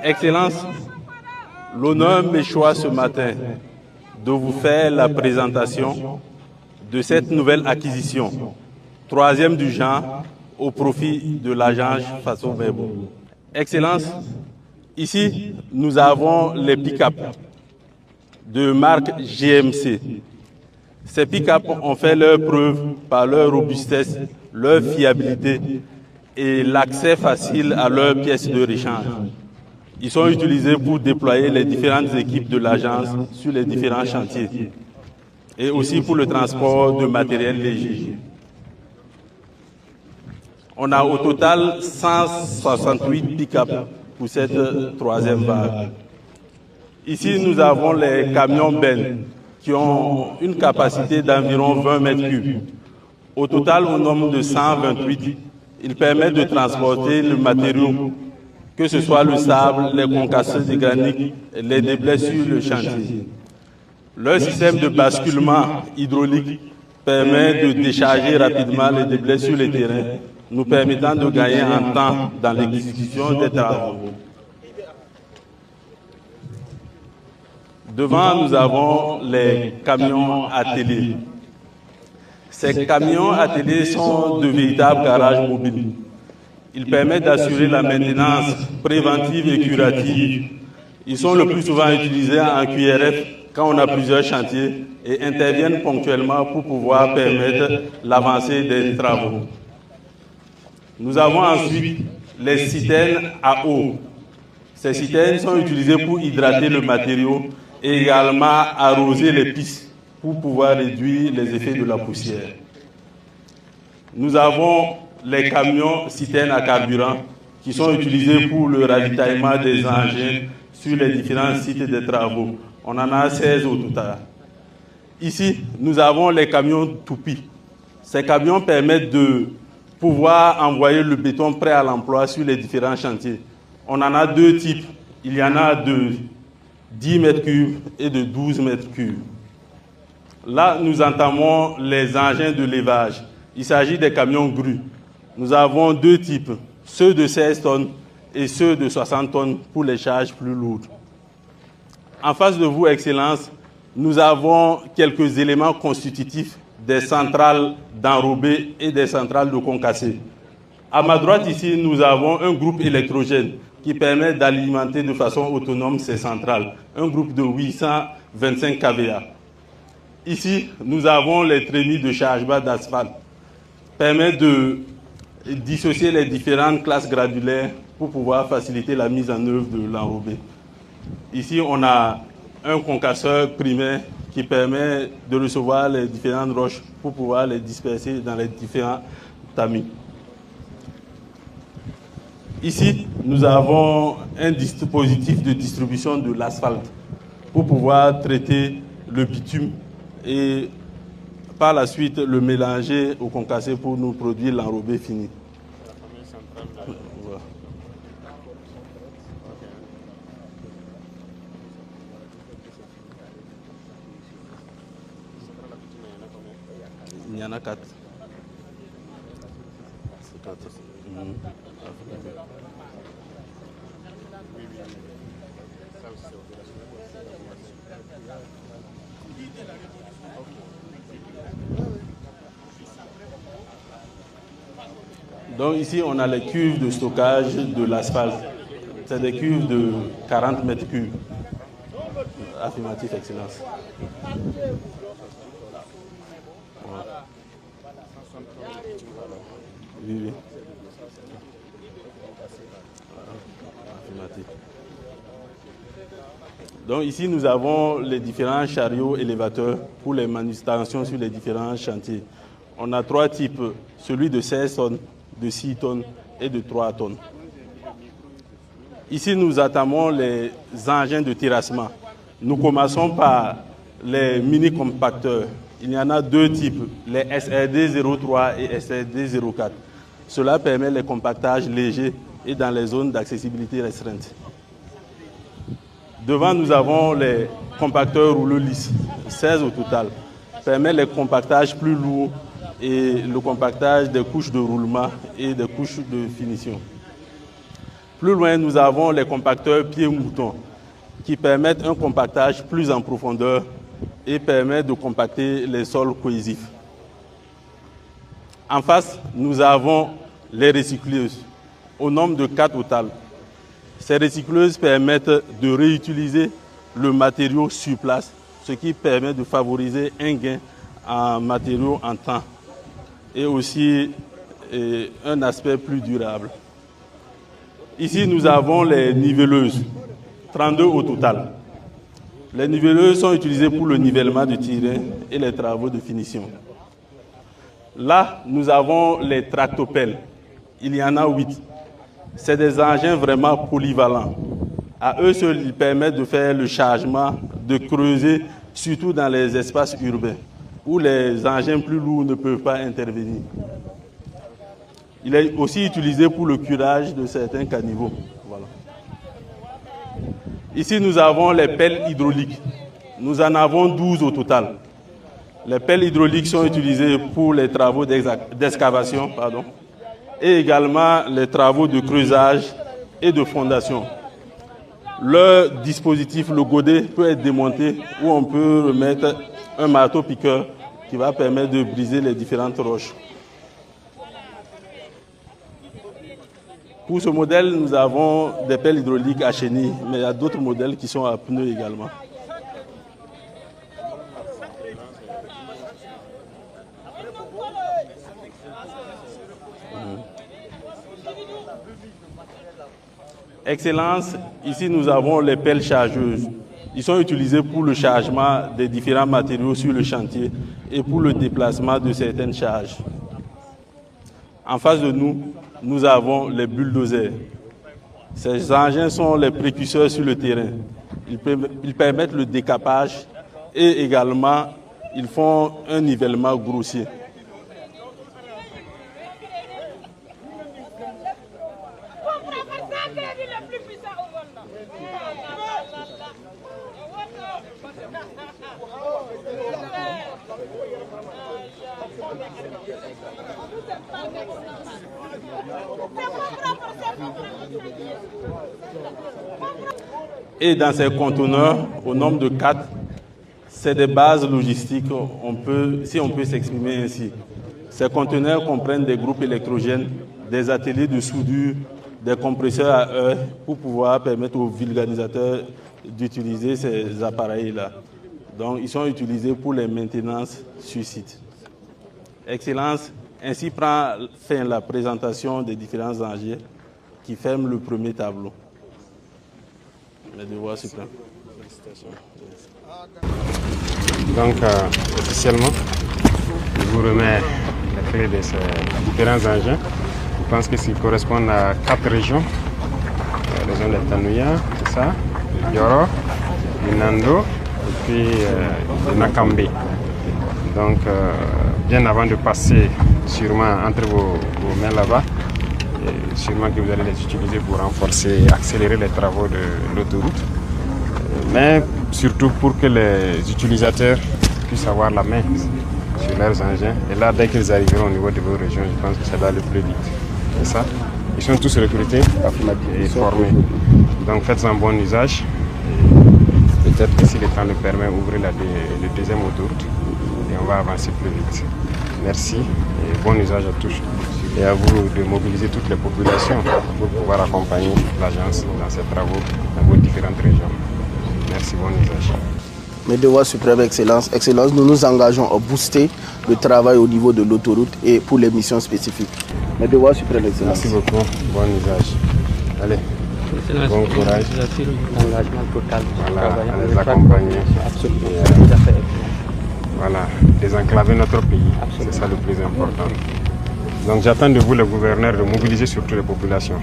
Excellences, l'honneur m'échoit ce matin de vous faire la présentation de cette nouvelle acquisition, troisième du genre, au profit de l'agence Faso Verbo. Excellences, ici, nous avons les pick-up de marque GMC. Ces pick-up ont fait leur preuve par leur robustesse, leur fiabilité et l'accès facile à leurs pièces de rechange. Ils sont utilisés pour déployer les différentes équipes de l'agence sur les différents chantiers et aussi pour le transport de matériel léger. On a au total 168 pick-up pour cette troisième vague. Ici, nous avons les camions Ben qui ont une capacité d'environ 20 mètres cubes. Au total, au nombre de 128, ils permettent de transporter le matériau, que ce soit le sable, les concasseurs de granit, les déblais sur le chantier. Leur système de basculement hydraulique permet de décharger rapidement les déblais sur le terrain, nous permettant de gagner en temps dans l'exécution des travaux. Devant, nous avons les camions attelés. Ces camions attelés sont de véritables garages mobiles. Ils permettent d'assurer la maintenance préventive et curative. Ils sont le plus souvent utilisés en QRF quand on a plusieurs chantiers et interviennent ponctuellement pour pouvoir permettre l'avancée des travaux. Nous avons ensuite les citernes à eau. Ces citernes sont utilisées pour hydrater le matériau et également arroser les pistes pour pouvoir réduire les effets de la poussière. Nous avons les camions citernes à carburant qui sont utilisés pour le ravitaillement des engins sur les différents sites de travaux. On en a 16 au total. Ici, nous avons les camions toupies. Ces camions permettent de pouvoir envoyer le béton prêt à l'emploi sur les différents chantiers. On en a deux types. Il y en a de 10 mètres cubes et de 12 mètres cubes. Là, nous entamons les engins de levage. Il s'agit des camions grues. Nous avons deux types, ceux de 16 tonnes et ceux de 60 tonnes pour les charges plus lourdes. En face de vous, Excellences, nous avons quelques éléments constitutifs des centrales d'enrobés et des centrales de concassés. À ma droite, ici, nous avons un groupe électrogène qui permet d'alimenter de façon autonome ces centrales, un groupe de 825 kVA. Ici, nous avons les trémies de chargement d'asphalte, permettent de dissocier les différentes classes granulaires pour pouvoir faciliter la mise en œuvre de l'enrobé. Ici, on a un concasseur primaire qui permet de recevoir les différentes roches pour pouvoir les disperser dans les différents tamis. Ici, nous avons un dispositif de distribution de l'asphalte pour pouvoir traiter le bitume et par la suite le mélanger au concassé pour nous produire l'enrobé fini. Il y en a 4. C'est 4. Donc ici, on a les cuves de stockage de l'asphalte. C'est des cuves de 40 mètres cubes. Affirmatif, Excellence. Oui, oui. Affirmatif. Donc ici, nous avons les différents chariots élévateurs pour les manutentions sur les différents chantiers. On a trois types, celui de 16 tonnes, de 6 tonnes et de 3 tonnes. Ici, nous entamons les engins de terrassement. Nous commençons par les mini-compacteurs. Il y en a deux types, les SRD 03 et SRD 04. Cela permet les compactages légers et dans les zones d'accessibilité restreinte. Devant, nous avons les compacteurs rouleaux lisses, 16 au total. permet les compactages plus lourds et le compactage des couches de roulement et des couches de finition. Plus loin, nous avons les compacteurs pieds-moutons qui permettent un compactage plus en profondeur et permettent de compacter les sols cohésifs. En face, nous avons les recycleuses, au nombre de 4 au total. Ces recycleuses permettent de réutiliser le matériau sur place, ce qui permet de favoriser un gain en matériaux en temps et aussi un aspect plus durable. Ici, nous avons les niveleuses, 32 au total. Les niveleuses sont utilisées pour le nivellement du terrain et les travaux de finition. Là, nous avons les tractopelles. Il y en a 8. C'est des engins vraiment polyvalents. À eux seuls, ils permettent de faire le chargement, de creuser, surtout dans les espaces urbains, où les engins plus lourds ne peuvent pas intervenir. Il est aussi utilisé pour le curage de certains caniveaux. Voilà. Ici, nous avons les pelles hydrauliques. Nous en avons 12 au total. Les pelles hydrauliques sont utilisées pour les travaux d'excavation, et également les travaux de creusage et de fondation. Le dispositif, le godet, peut être démonté où on peut remettre un marteau-piqueur qui va permettre de briser les différentes roches. Pour ce modèle, nous avons des pelles hydrauliques à chenilles, mais il y a d'autres modèles qui sont à pneus également. Excellence, ici nous avons les pelles chargeuses. Ils sont utilisés pour le chargement des différents matériaux sur le chantier et pour le déplacement de certaines charges. En face de nous, nous avons les bulldozers. Ces engins sont les précurseurs sur le terrain. Ils permettent le décapage et également ils font un nivellement grossier. Et dans ces conteneurs, au nombre de 4, c'est des bases logistiques, si on peut s'exprimer ainsi. Ces conteneurs comprennent des groupes électrogènes, des ateliers de soudure, des compresseurs à heure pour pouvoir permettre aux vulgarisateurs d'utiliser ces appareils-là. Donc, ils sont utilisés pour les maintenances sur site. Excellence, ainsi prend fin la présentation des différents enjeux qui ferment le premier tableau. Les devoirs suprêmes. Donc, officiellement, je vous remets les feuilles de ces différents engins. Je pense qu'ils correspondent à 4 régions. La région de Tanouya, c'est ça, le Yoro, le Nando et puis le Nakambe. Donc, bien avant de passer sûrement entre vos mains là-bas, sûrement que vous allez les utiliser pour renforcer et accélérer les travaux de l'autoroute, mais surtout pour que les utilisateurs puissent avoir la main sur leurs engins. Et là, dès qu'ils arriveront au niveau de vos régions, je pense que ça va aller plus vite. C'est ça. Ils sont tous recrutés et formés. Donc faites un bon usage. Peut-être que si le temps le permet, ouvrez le deuxième autoroute et on va avancer plus vite. Merci et bon usage à tous. Et à vous de mobiliser toutes les populations pour pouvoir accompagner l'agence dans ses travaux dans vos différentes régions. Merci, bon usage. Mes devoirs suprêmes, Excellence. Excellence, nous nous engageons à booster le travail au niveau de l'autoroute et pour les missions spécifiques. Mes devoirs suprêmes, Excellence. Merci beaucoup, bon usage. Allez, bon courage. L'engagement total. Voilà, à les accompagner. Voilà, désenclaver notre pays, c'est ça le plus important. Donc j'attends de vous, le gouverneur, de mobiliser surtout les populations.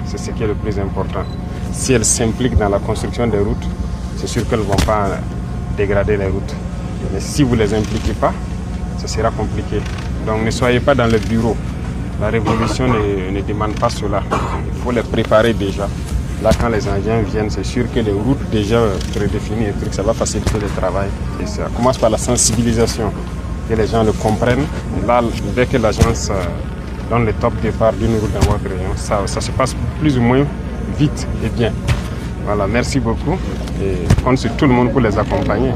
C'est ce qui est le plus important. Si elles s'impliquent dans la construction des routes, c'est sûr qu'elles ne vont pas dégrader les routes. Mais si vous ne les impliquez pas, ce sera compliqué. Donc ne soyez pas dans le bureau. La révolution ne demande pas cela. Il faut les préparer déjà. Là, quand les Indiens viennent, c'est sûr que les routes déjà prédéfinies et trucs, ça va faciliter le travail. Et ça commence par la sensibilisation, que les gens le comprennent. Et là, dès que l'agence donne le top départ d'une route dans votre région, ça se passe plus ou moins vite et bien. Voilà, merci beaucoup et compte sur tout le monde pour les accompagner.